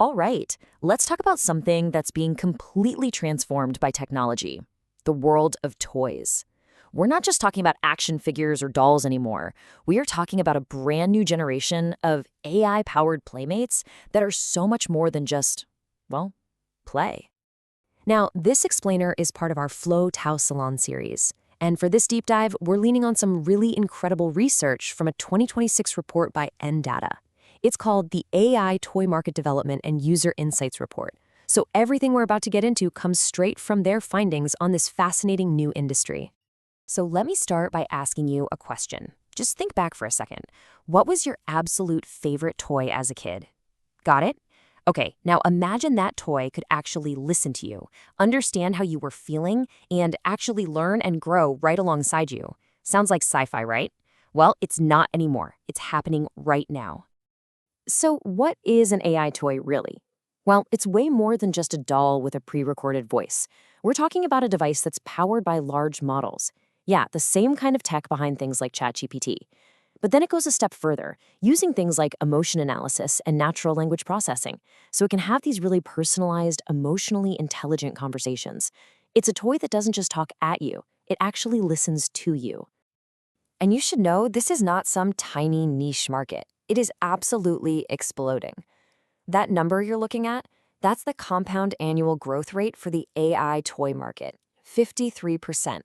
All right, let's talk about something that's being completely transformed by technology, the world of toys. We're not just talking about action figures or dolls anymore. We are talking about a brand new generation of AI-powered playmates that are so much more than just, well, play. Now, this explainer is part of our Flow Tao Salon series. And for this deep dive, we're leaning on some really incredible research from a 2026 report by Endata. It's called the AI Toy Market Development and User Insights Report. So everything we're about to get into comes straight from their findings on this fascinating new industry. So let me start by asking you a question. Just think back for a second. What was your absolute favorite toy as a kid? Got it? Okay, now imagine that toy could actually listen to you, understand how you were feeling, and actually learn and grow right alongside you. Sounds like sci-fi, right? Well, it's not anymore. It's happening right now. So what is an AI toy really? Well, it's way more than just a doll with a pre-recorded voice. We're talking about a device that's powered by large models. Yeah, the same kind of tech behind things like ChatGPT. But then it goes a step further, using things like emotion analysis and natural language processing, so it can have these really personalized, emotionally intelligent conversations. It's a toy that doesn't just talk at you, it actually listens to you. And you should know this is not some tiny niche market. It is absolutely exploding. That number you're looking at, that's the compound annual growth rate for the AI toy market, 53%.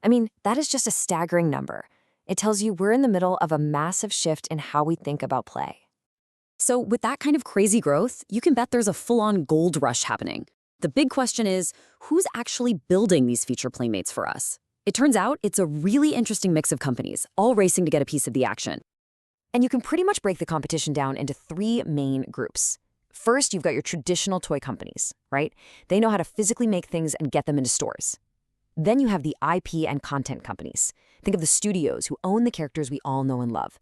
I mean, that is just a staggering number. It tells you we're in the middle of a massive shift in how we think about play. So with that kind of crazy growth, you can bet there's a full-on gold rush happening. The big question is, who's actually building these feature playmates for us? It turns out it's a really interesting mix of companies, all racing to get a piece of the action. And you can pretty much break the competition down into three main groups. First, you've got your traditional toy companies, right? They know how to physically make things and get them into stores. Then you have the IP and content companies. Think of the studios who own the characters we all know and love.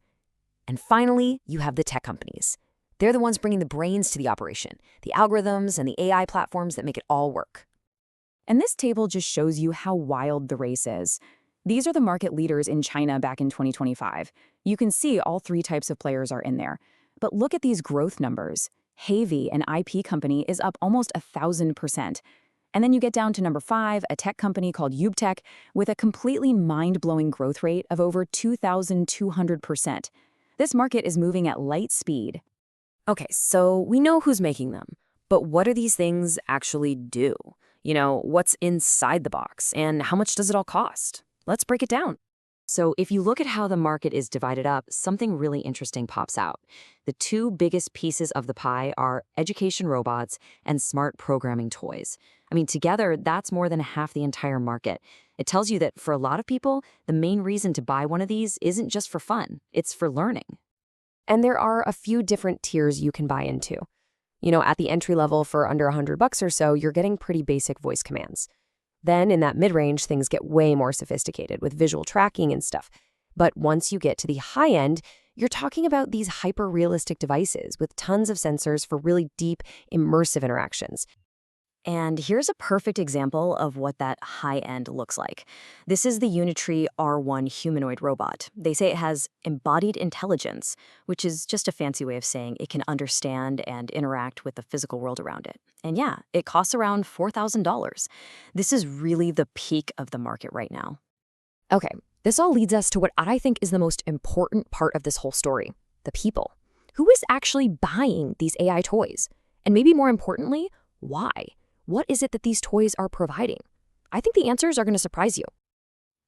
And finally, you have the tech companies. They're the ones bringing the brains to the operation, the algorithms and the AI platforms that make it all work. And this table just shows you how wild the race is. These are the market leaders in China back in 2025. You can see all three types of players are in there. But look at these growth numbers. Haivivi, an IP company, is up almost 1,000%. And then you get down to number 5, a tech company called Ubtech, with a completely mind-blowing growth rate of over 2,200%. This market is moving at light speed. Okay, so we know who's making them, but what do these things actually do? What's inside the box, and how much does it all cost? Let's break it down. So if you look at how the market is divided up, something really interesting pops out. The two biggest pieces of the pie are education robots and smart programming toys. I mean, together, that's more than half the entire market. It tells you that for a lot of people, the main reason to buy one of these isn't just for fun, it's for learning. And there are a few different tiers you can buy into. At the entry level for under $100 or so, you're getting pretty basic voice commands. Then in that mid-range, things get way more sophisticated with visual tracking and stuff. But once you get to the high end, you're talking about these hyper-realistic devices with tons of sensors for really deep, immersive interactions. And here's a perfect example of what that high end looks like. This is the Unitree R1 humanoid robot. They say it has embodied intelligence, which is just a fancy way of saying it can understand and interact with the physical world around it. And yeah, it costs around $4,000. This is really the peak of the market right now. Okay, this all leads us to what I think is the most important part of this whole story, the people. Who is actually buying these AI toys? And maybe more importantly, why? What is it that these toys are providing? I think the answers are going to surprise you.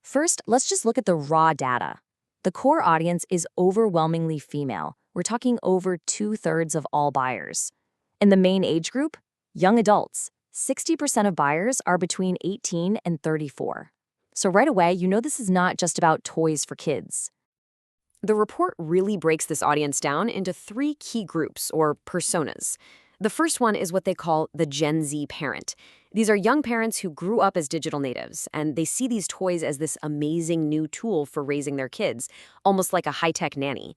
First, let's just look at the raw data. The core audience is overwhelmingly female. We're talking over 2/3 of all buyers. In the main age group, young adults, 60% of buyers are between 18 and 34. So right away, you know this is not just about toys for kids. The report really breaks this audience down into 3 key groups, or personas. The first one is what they call the Gen Z parent. These are young parents who grew up as digital natives, and they see these toys as this amazing new tool for raising their kids, almost like a high-tech nanny.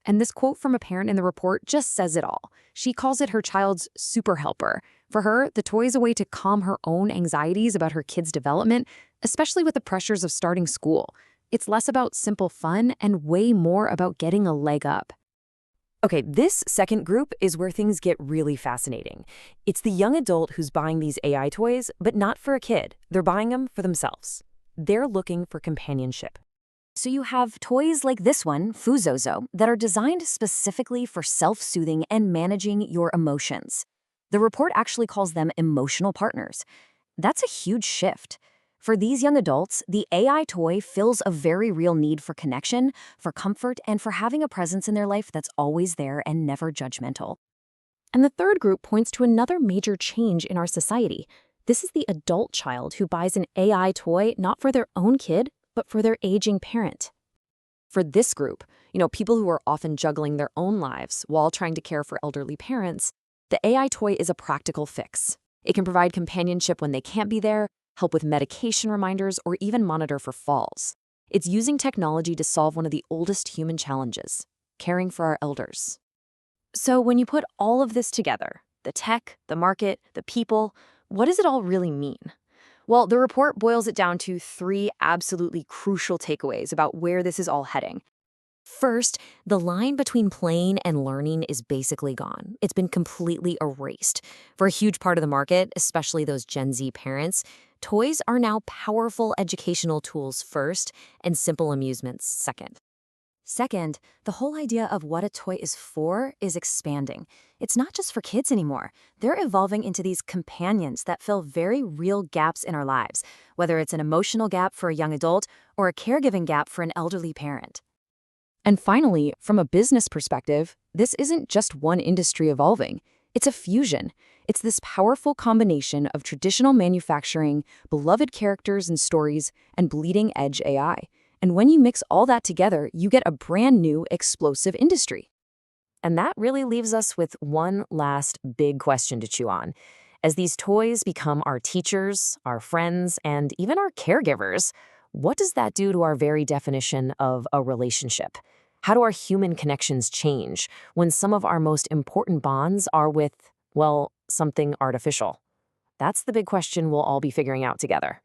And this quote from a parent in the report just says it all. She calls it her child's super helper. For her, the toy is a way to calm her own anxieties about her kid's development, especially with the pressures of starting school. It's less about simple fun and way more about getting a leg up. Okay, this second group is where things get really fascinating. It's the young adult who's buying these AI toys, but not for a kid. They're buying them for themselves. They're looking for companionship. So you have toys like this one, Fuzozo, that are designed specifically for self-soothing and managing your emotions. The report actually calls them emotional partners. That's a huge shift. For these young adults, the AI toy fills a very real need for connection, for comfort, and for having a presence in their life that's always there and never judgmental. And the third group points to another major change in our society. This is the adult child who buys an AI toy not for their own kid, but for their aging parent. For this group, people who are often juggling their own lives while trying to care for elderly parents, the AI toy is a practical fix. It can provide companionship when they can't be there, help with medication reminders, or even monitor for falls. It's using technology to solve one of the oldest human challenges, caring for our elders. So when you put all of this together, the tech, the market, the people, what does it all really mean? Well, the report boils it down to 3 absolutely crucial takeaways about where this is all heading. First, the line between playing and learning is basically gone. It's been completely erased. For a huge part of the market, especially those Gen Z parents, toys are now powerful educational tools first and simple amusements second. Second, the whole idea of what a toy is for is expanding. It's not just for kids anymore. They're evolving into these companions that fill very real gaps in our lives, whether it's an emotional gap for a young adult or a caregiving gap for an elderly parent. And finally, from a business perspective, this isn't just one industry evolving. It's a fusion. It's this powerful combination of traditional manufacturing, beloved characters and stories, and bleeding-edge AI. And when you mix all that together, you get a brand new, explosive industry. And that really leaves us with one last big question to chew on. As these toys become our teachers, our friends, and even our caregivers, what does that do to our very definition of a relationship? How do our human connections change when some of our most important bonds are with, well, something artificial? That's the big question we'll all be figuring out together.